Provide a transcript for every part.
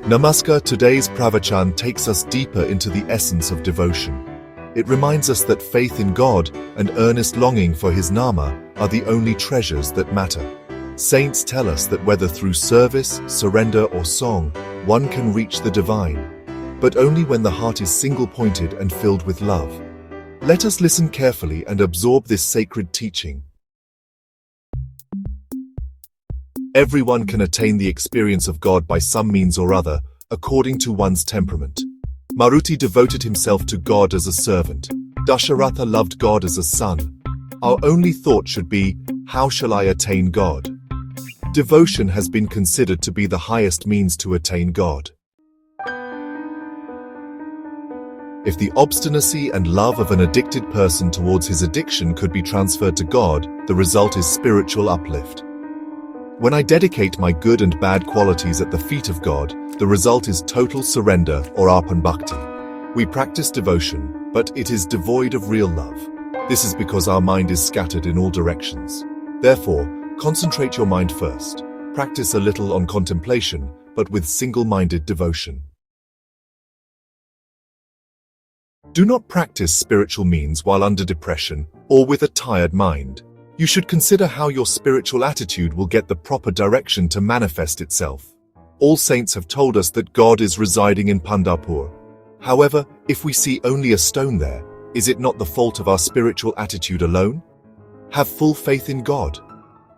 Namaskar. Today's Pravachan takes us deeper into the essence of devotion. It reminds us that faith in God and earnest longing for His Nama are the only treasures that matter. Saints tell us that whether through service, surrender or song, one can reach the divine, but only when the heart is single-pointed and filled with love. Let us listen carefully and absorb this sacred teaching. Everyone can attain the experience of God by some means or other, according to one's temperament. Maruti devoted himself to God as a servant. Dasharatha loved God as a son. Our only thought should be, how shall I attain God? Devotion has been considered to be the highest means to attain God. If the obstinacy and love of an addicted person towards his addiction could be transferred to God, the result is spiritual uplift. When I dedicate my good and bad qualities at the feet of God, the result is total surrender or arpan bhakti. We practice devotion, but it is devoid of real love. This is because our mind is scattered in all directions. Therefore, concentrate your mind first. Practice a little on contemplation, but with single-minded devotion. Do not practice spiritual means while under depression or with a tired mind. You should consider how your spiritual attitude will get the proper direction to manifest itself. All saints have told us that God is residing in Pandharpur. However, if we see only a stone there, is it not the fault of our spiritual attitude alone? Have full faith in God.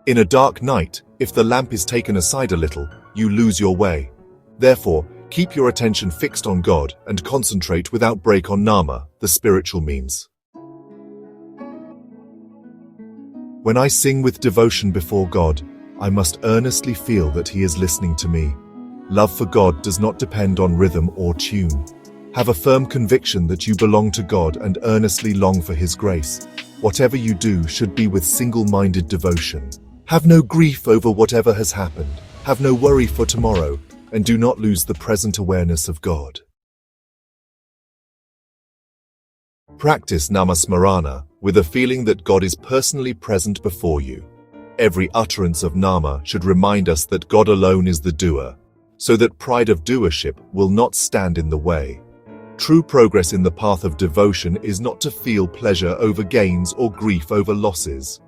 In a dark night, if the lamp is taken aside a little, you lose your way. Therefore, keep your attention fixed on God and concentrate without break on Nama, the spiritual means. When I sing with devotion before God, I must earnestly feel that He is listening to me. Love for God does not depend on rhythm or tune. Have a firm conviction that you belong to God and earnestly long for His grace. Whatever you do should be with single-minded devotion. Have no grief over whatever has happened. Have no worry for tomorrow, and do not lose the present awareness of God. Practice Namasmarana with a feeling that God is personally present before you. Every utterance of Nama should remind us that God alone is the doer, so that pride of doership will not stand in the way. True progress in the path of devotion is not to feel pleasure over gains or grief over losses.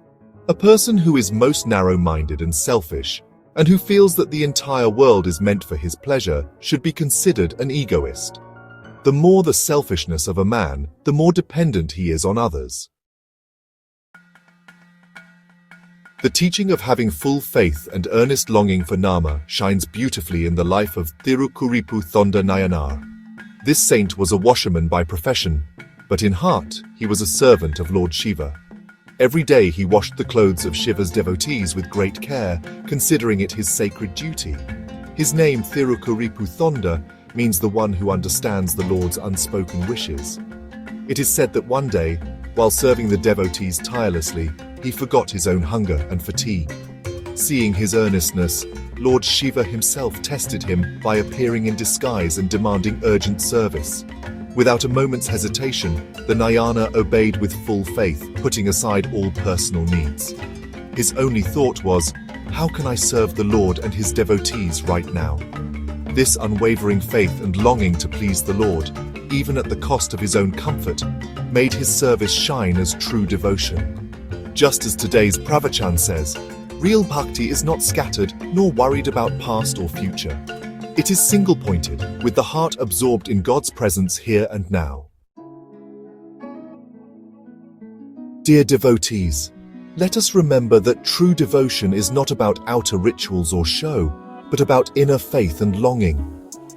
A person who is most narrow-minded and selfish, and who feels that the entire world is meant for his pleasure, should be considered an egoist. The more the selfishness of a man, the more dependent he is on others. The teaching of having full faith and earnest longing for Nama shines beautifully in the life of Thirukkurippu Thonda Nayanar. This saint was a washerman by profession, but in heart he was a servant of Lord Shiva. Every day he washed the clothes of Shiva's devotees with great care, considering it his sacred duty. His name, Thirukkurippu Thonda, means the one who understands the Lord's unspoken wishes. It is said that one day, while serving the devotees tirelessly, he forgot his own hunger and fatigue. Seeing his earnestness, Lord Shiva himself tested him by appearing in disguise and demanding urgent service. Without a moment's hesitation, the Nayanar obeyed with full faith, putting aside all personal needs. His only thought was, how can I serve the Lord and His devotees right now? This unwavering faith and longing to please the Lord, even at the cost of his own comfort, made his service shine as true devotion. Just as today's Pravachan says, real bhakti is not scattered nor worried about past or future. It is single-pointed, with the heart absorbed in God's presence here and now. Dear devotees, let us remember that true devotion is not about outer rituals or show, but about inner faith and longing.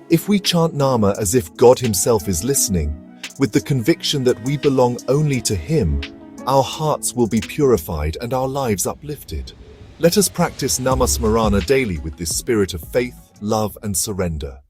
If we chant Nama as if God Himself is listening, with the conviction that we belong only to Him, our hearts will be purified and our lives uplifted. Let us practice Namasmarana daily with this spirit of faith, love and surrender.